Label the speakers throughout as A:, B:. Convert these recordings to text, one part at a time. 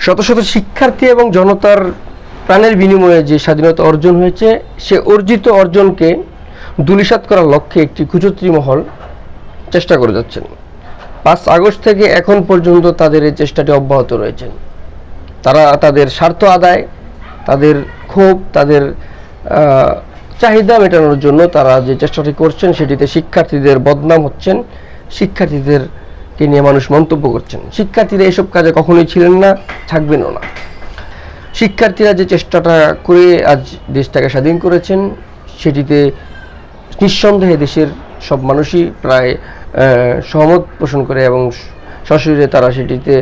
A: শত শত শিক্ষার্থী এবং জনতার প্রাণের বিনিময়ে যে স্বাধীনতা অর্জন হয়েছে, সে অর্জিত অর্জনকে ধূলিসাৎ করার লক্ষ্যে একটি কুচক্রী মহল চেষ্টা করে যাচ্ছেন। 5 আগস্ট থেকে এখন পর্যন্ত তাদের এই চেষ্টাটি অব্যাহত রয়েছে। তারা তাদের স্বার্থ আদায়, তাদের ক্ষোভ, তাদের চাহিদা মেটানোর জন্য তারা যে চেষ্টাটি করছেন, সেটিতে শিক্ষার্থীদের বদনাম হচ্ছেন, শিক্ষার্থীদেরকে নিয়ে মানুষ মন্তব্য করছেন। শিক্ষার্থীরা এসব কাজে কখনোই ছিলেন না, থাকবেনও না। শিক্ষার্থীরা যে চেষ্টাটা করে আজ দেশটাকে স্বাধীন করেছেন, সেটিতে নিঃসন্দেহে দেশের সব মানুষই প্রায় সহমত পোষণ করে এবং সশরীরে তারা সেটিতে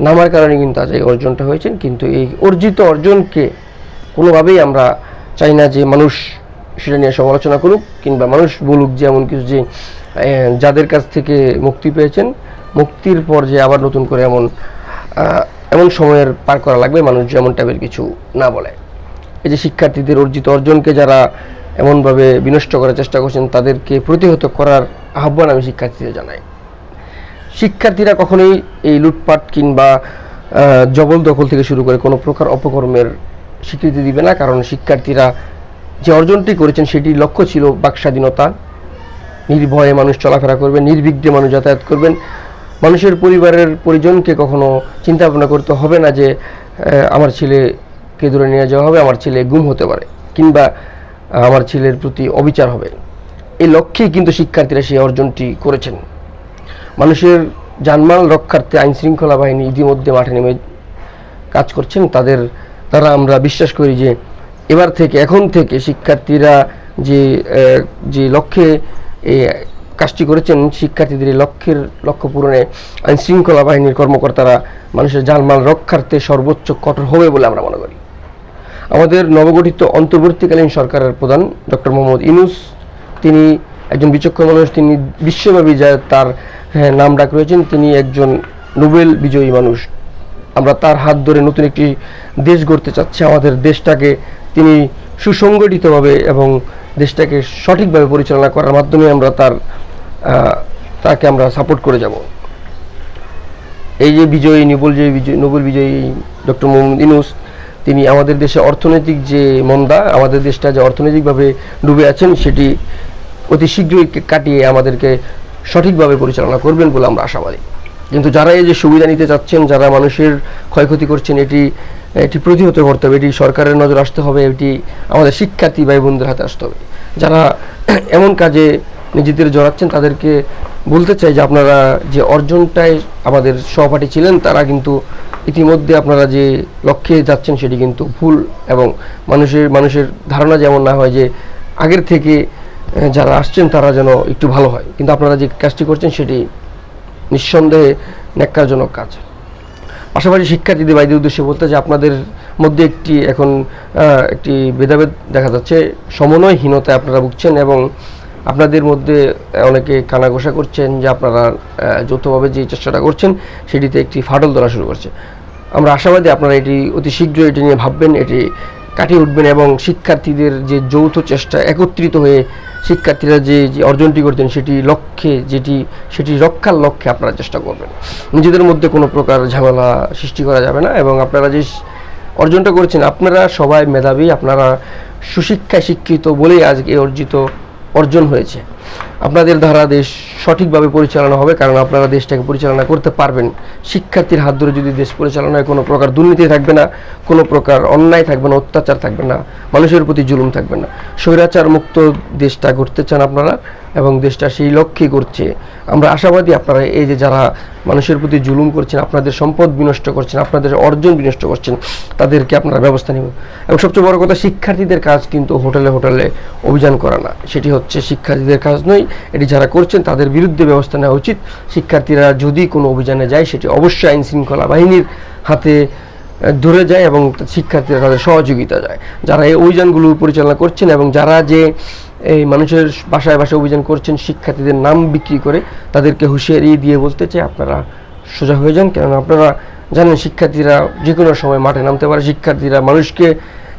A: নামার কারণে কিন্তু আজ এই অর্জনটা হয়েছেন। কিন্তু এই অর্জিত অর্জনকে কোনোভাবেই আমরা চাই না যে মানুষ সেটা নিয়ে সমালোচনা করুক কিংবা মানুষ বলুক যে এমন কিছু যে যাদের কাছ থেকে মুক্তি পেয়েছেন, মুক্তির পর যে আবার নতুন করে এমন সময়ের পার করা লাগবে, মানুষ যেমন টাইপের কিছু না বলে। এই যে শিক্ষার্থীদের অর্জিত অর্জনকে যারা এমনভাবে বিনষ্ট করার চেষ্টা করছেন, তাদেরকে প্রতিহত করার আহ্বান আমি শিক্ষার্থীদের জানাই। শিক্ষার্থীরা কখনোই এই লুটপাট কিংবা জবরদখল থেকে শুরু করে কোনো প্রকার অপকর্মের স্বীকৃতি দিবে না, কারণ শিক্ষার্থীরা যে অর্জনটি করেছেন সেটির লক্ষ্য ছিল বাক স্বাধীনতা। নির্ভয়ে মানুষ চলাফেরা করবেন, নির্বিঘ্নে মানুষ যাতায়াত করবেন। মানুষের পরিবারের পরিজনকে কখনো চিন্তা ভাবনা করতে হবে না যে আমার ছেলেকে দূরে নিয়ে যাওয়া হবে, আমার ছেলে গুম হতে পারে কিংবা আমার ছেলের প্রতি অবিচার হবে। এই লক্ষ্যেই কিন্তু শিক্ষার্থীরা সেই অর্জনটি করেছেন। মানুষের জানমাল রক্ষার্থে আইন শৃঙ্খলা বাহিনী ইতিমধ্যে মাঠে নেমে কাজ করছেন। তাদের দ্বারা আমরা বিশ্বাস করি যে এখন থেকে শিক্ষার্থীরা যে লক্ষ্যে এই কাজটি করেছেন, শিক্ষার্থীদের এই লক্ষ্য পূরণে আইন শৃঙ্খলা বাহিনীর কর্মকর্তারা মানুষের জানমাল রক্ষার্থে সর্বোচ্চ কঠোর হবে বলে আমরা মনে করি। আমাদের নবগঠিত অন্তর্বর্তীকালীন সরকারের প্রধান ডক্টর মোহাম্মদ ইউনূস, তিনি একজন বিচক্ষণ মানুষ। তিনি বিশ্বব্যাপী যা তার নাম ডাক রয়েছেন, তিনি একজন নোবেল বিজয়ী মানুষ। আমরা তার হাত ধরে নতুন একটি দেশ গড়তে চাচ্ছি। আমাদের দেশটাকে তিনি সুসংগঠিতভাবে এবং দেশটাকে সঠিকভাবে পরিচালনা করার মাধ্যমে আমরা তাকে আমরা সাপোর্ট করে যাব। এই যে নোবেল বিজয়ী ডক্টর মোহাম্মদ ইউনূস, তিনি আমাদের দেশে অর্থনৈতিক যে মন্দা, আমাদের দেশটা যে অর্থনৈতিকভাবে ডুবে আছেন, সেটি অতি শীঘ্রই কাটিয়ে আমাদেরকে সঠিকভাবে পরিচালনা করবেন বলে আমরা আশাবাদী। কিন্তু যারা এই যে সুবিধা নিতে চাচ্ছেন, যারা মানুষের ক্ষয়ক্ষতি করছেন, এটি প্রতিহত করতে হবে, এটি সরকারের নজর আসতে হবে, এটি আমাদের শিক্ষার্থী ভাই বোনদের হাতে আসতে হবে। যারা এমন কাজে নিজেদের জড়াচ্ছেন, তাদেরকে বলতে চাই যে আপনারা যে অর্জনটায় আমাদের সহপাঠী ছিলেন, তারা কিন্তু ইতিমধ্যে আপনারা যে লক্ষ্যে যাচ্ছেন সেটি কিন্তু ভুল, এবং মানুষের ধারণা যেমন না হয় যে আগের থেকে যারা আসছেন তারা যেন একটু ভালো হয়। কিন্তু আপনারা যে কাজটি করছেন সেটি নিঃসন্দেহে ন্যাক্কারজনক কাজ। পাশাপাশি শিক্ষার্থীদের ভাইদের উদ্দেশ্যে বলতে যে আপনাদের মধ্যে একটি ভেদাভেদ দেখা যাচ্ছে, সমন্বয়হীনতায় আপনারা ভুগছেন এবং আপনাদের মধ্যে অনেকে কানাঘোষা করছেন যে আপনারা যৌথভাবে যে চেষ্টাটা করছেন সেটিতে একটি ফাটল ধরা শুরু করছে। আমরা আশাবাদী আপনারা এটি অতি শীঘ্রই এটি নিয়ে ভাববেন, এটি কাটিয়ে উঠবেন এবং শিক্ষার্থীদের যে যৌথ চেষ্টা, একত্রিত হয়ে শিক্ষার্থীরা যে অর্জনটি করছেন সেটি রক্ষার লক্ষ্যে আপনারা চেষ্টা করবেন। নিজেদের মধ্যে কোনো প্রকার ঝামেলা সৃষ্টি করা যাবে না এবং আপনারা যে অর্জনটা করছেন, আপনারা সবাই মেধাবী, আপনারা সুশিক্ষায় শিক্ষিত বলেই আজকে অর্জন হয়েছে। আপনাদের দ্বারা দেশ সঠিকভাবে পরিচালনা হবে, কারণ আপনারা দেশটাকে পরিচালনা করতে পারবেন। শিক্ষার্থীর হাত ধরে যদি দেশ পরিচালনায় কোনো প্রকার দুর্নীতি থাকবে না, কোনো প্রকার অন্যায় থাকবে না, অত্যাচার থাকবে না, মানুষের প্রতি জুলুম থাকবে না। স্বৈরাচার মুক্ত দেশটা গড়তে চান আপনারা এবং দেশটা সেই লক্ষ্যেই করছে। আমরা আশাবাদী আপনারা এই যে যারা মানুষের প্রতি জুলুম করছেন, আপনাদের সম্পদ বিনষ্ট করছেন, আপনাদের অর্জন বিনষ্ট করছেন, তাদেরকে আপনারা ব্যবস্থা নেবেন। এবং সবচেয়ে বড় কথা, শিক্ষার্থীদের কাজ কিন্তু হোটেলে অভিযান করা না, সেটি হচ্ছে শিক্ষার্থীদের কাজ নয়। এটি যারা করছেন তাদের বিরুদ্ধে ব্যবস্থা নেওয়া উচিত। শিক্ষার্থীরা যদি কোনো অভিযানে যায়, সেটি অবশ্যই আইন শৃঙ্খলা বাহিনীর হাতে ধরে যায় এবং শিক্ষার্থীরা তাদের সহযোগিতা যায়। যারা এই অভিযানগুলো পরিচালনা করছেন এবং যারা যে এই মানুষের বাসায় অভিযান করছেন শিক্ষার্থীদের নাম বিক্রি করে, তাদেরকে হুঁশিয়ারি দিয়ে বলতে চাই আপনারা সোজা হয়ে যান। কেননা আপনারা জানেন শিক্ষার্থীরা যে কোনো সময় মাঠে নামতে পারে। শিক্ষার্থীরা মানুষকে,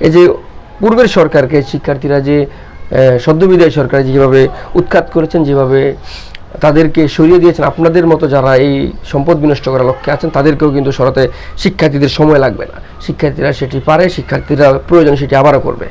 A: এই যে পূর্বের সরকারকে শিক্ষার্থীরা যে সদ্যবিদায়ী সরকার যেভাবে উৎখাত করেছেন, যেভাবে তাদেরকে সরিয়ে দিয়েছেন। আপনাদের মতো যারা এই সম্পদ বিনষ্ট করার লক্ষ্যে আছেন তাদেরকেও কিন্তু সরাতে শিক্ষার্থীদের সময় লাগবে না। শিক্ষার্থীরা সেটি পারে, শিক্ষার্থীরা প্রয়োজন সেটি আবারও করবে।